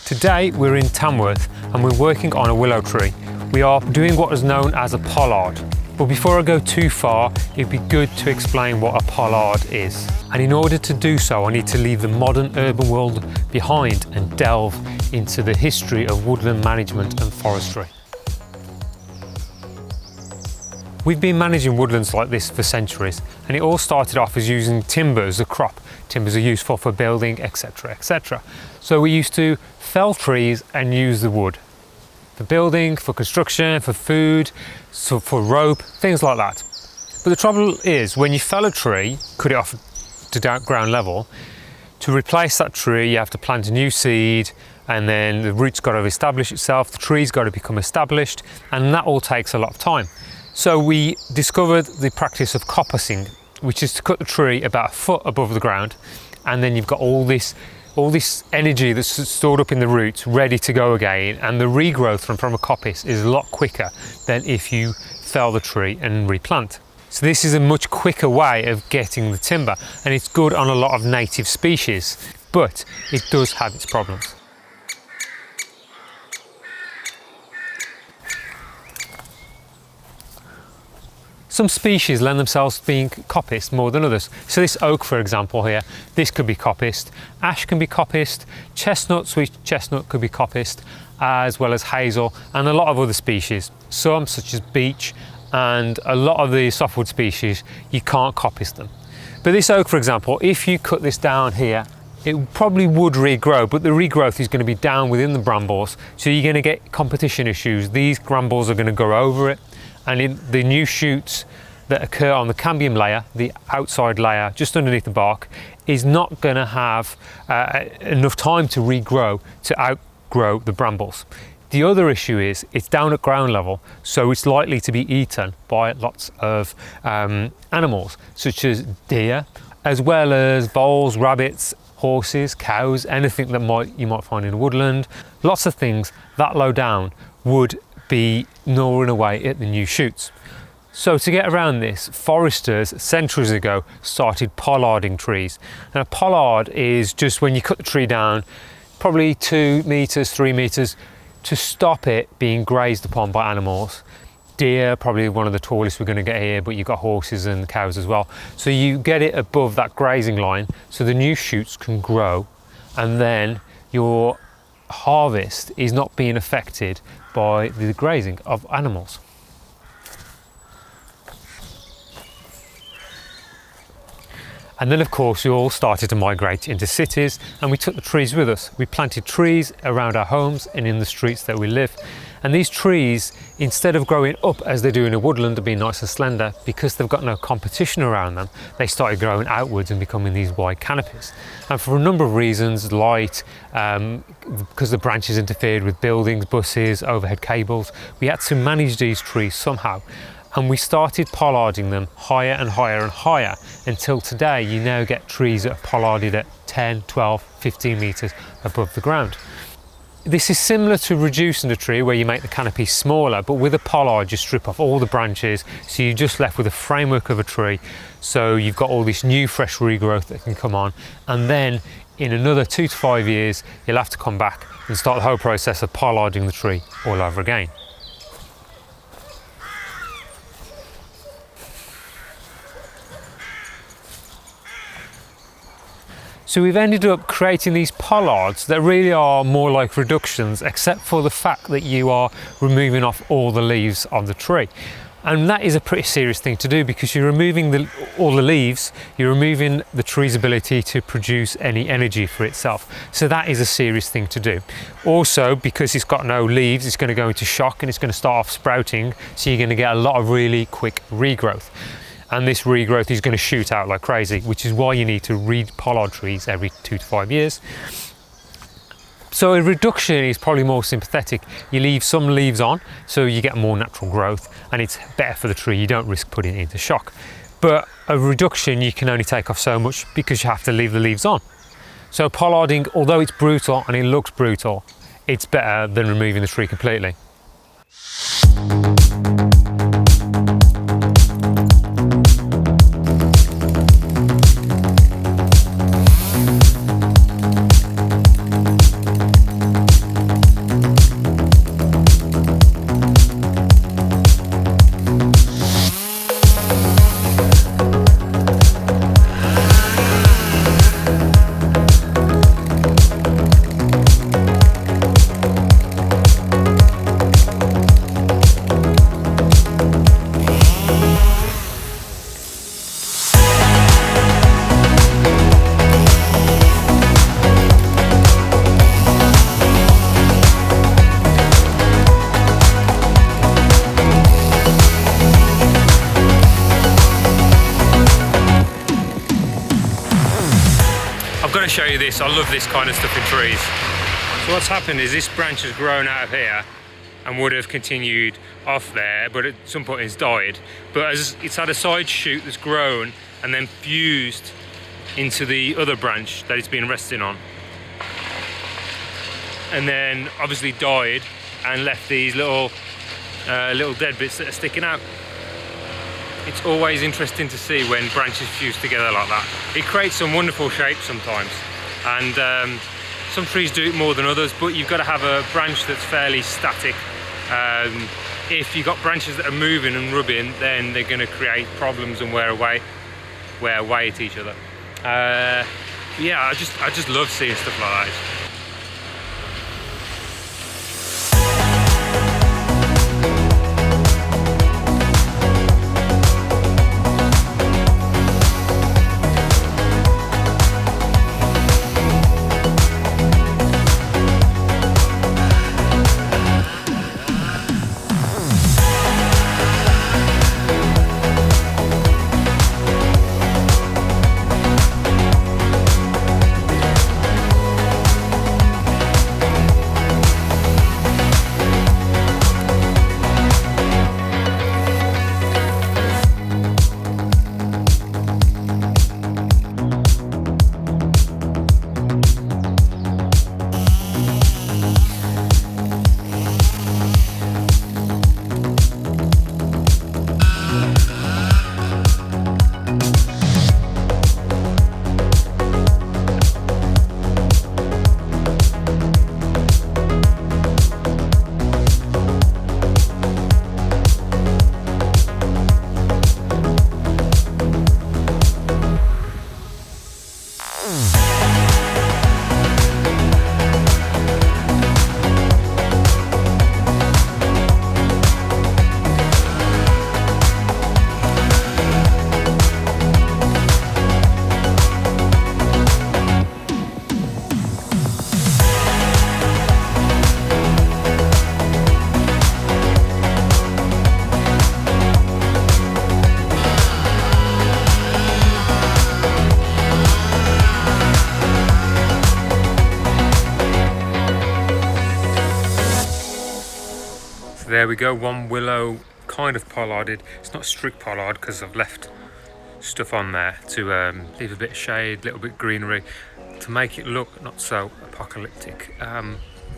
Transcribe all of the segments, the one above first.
Today we're in Tamworth and we're working on a willow tree. We are doing what is known as a pollard. But before I go too far, it'd be good to explain what a pollard is. And in order to do so, I need to leave the modern urban world behind and delve into the history of woodland management and forestry. We've been managing woodlands like this for centuries, and it all started off as using timber as a crop. Timbers are useful for building, etc., etc. So we used to fell trees and use the wood for building, for construction, for food, so for rope, things like that. But the trouble is, when you fell a tree, cut it off to ground level, to replace that tree you have to plant a new seed, and then the root's got to establish itself, the tree's got to become established, and that all takes a lot of time. So we discovered the practice of coppicing, which is to cut the tree about a foot above the ground, and then you've got all this energy that's stored up in the roots ready to go again, and the regrowth from a coppice is a lot quicker than if you fell the tree and replant. So this is a much quicker way of getting the timber, and it's good on a lot of native species, but it does have its problems. Some species lend themselves to being coppiced more than others. So this oak, for example here, this could be coppiced. Ash can be coppiced. Chestnut, sweet chestnut could be coppiced, as well as hazel and a lot of other species. Some, such as beech and a lot of the softwood species, you can't coppice them. But this oak, for example, if you cut this down here, it probably would regrow, but the regrowth is going to be down within the brambles, so you're going to get competition issues. These brambles are going to go over it, and in the new shoots that occur on the cambium layer, the outside layer just underneath the bark, is not going to have enough time to regrow to outgrow the brambles. The other issue is it's down at ground level, so it's likely to be eaten by lots of animals, such as deer, as well as voles, rabbits, horses, cows, anything that you might find in a woodland. Lots of things that low down would be gnawing away at the new shoots. So to get around this, foresters centuries ago started pollarding trees. Now a pollard is just when you cut the tree down, probably 2 meters, 3 meters, to stop it being grazed upon by animals. Deer, probably one of the tallest we're going to get here, but you've got horses and cows as well. So you get it above that grazing line so the new shoots can grow, and then your harvest is not being affected by the grazing of animals. And then of course we all started to migrate into cities, and we took the trees with us. We planted trees around our homes and in the streets that we live. And these trees, instead of growing up as they do in a woodland and being nice and slender, because they've got no competition around them, they started growing outwards and becoming these wide canopies. And for a number of reasons, light, because the branches interfered with buildings, buses, overhead cables, we had to manage these trees somehow. And we started pollarding them higher and higher and higher, until today you now get trees that are pollarded at 10, 12, 15 meters above the ground. This is similar to reducing the tree, where you make the canopy smaller, but with a pollard you strip off all the branches, so you're just left with a framework of a tree. So you've got all this new fresh regrowth that can come on, and then in another 2 to 5 years you'll have to come back and start the whole process of pollarding the tree all over again. So we've ended up creating these pollards that really are more like reductions, except for the fact that you are removing off all the leaves on the tree. And that is a pretty serious thing to do, because you're removing all the leaves, you're removing the tree's ability to produce any energy for itself. So that is a serious thing to do. Also, because it's got no leaves, it's going to go into shock and it's going to start off sprouting, so you're going to get a lot of really quick regrowth. And this regrowth is going to shoot out like crazy, which is why you need to re-pollard trees every 2 to 5 years. So a reduction is probably more sympathetic. You leave some leaves on, so you get more natural growth, and it's better for the tree. You don't risk putting it into shock. But a reduction, you can only take off so much because you have to leave the leaves on. So pollarding, although it's brutal and it looks brutal, it's better than removing the tree completely. show you this. I love this kind of stuff in trees. So what's happened is this branch has grown out of here and would have continued off there, but at some point it's died. But as it's had a side shoot that's grown and then fused into the other branch that it's been resting on. And then obviously died and left these little dead bits that are sticking out. It's always interesting to see when branches fuse together like that. It creates some wonderful shapes sometimes, and some trees do it more than others, but you've got to have a branch that's fairly static. If you've got branches that are moving and rubbing, then they're going to create problems and wear away at each other. Yeah, I just love seeing stuff like that. There we go, one willow kind of pollarded. It's not strict pollard because I've left stuff on there to leave a bit of shade, a little bit of greenery to make it look not so apocalyptic.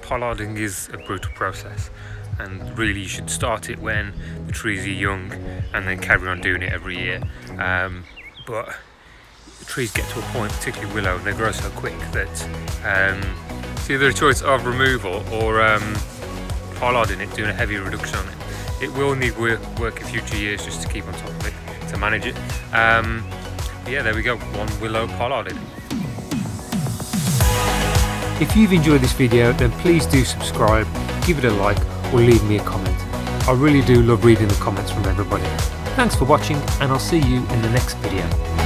Pollarding is a brutal process, and really you should start it when the trees are young and then carry on doing it every year. But the trees get to a point, particularly willow, they grow so quick that it's either a choice of removal or pollarding it, doing a heavy reduction on it. It will need work in future years just to keep on top of it, to manage it. Yeah, there we go, one willow pollarded. If you've enjoyed this video, then please do subscribe, give it a like, or leave me a comment. I really do love reading the comments from everybody. Thanks for watching, and I'll see you in the next video.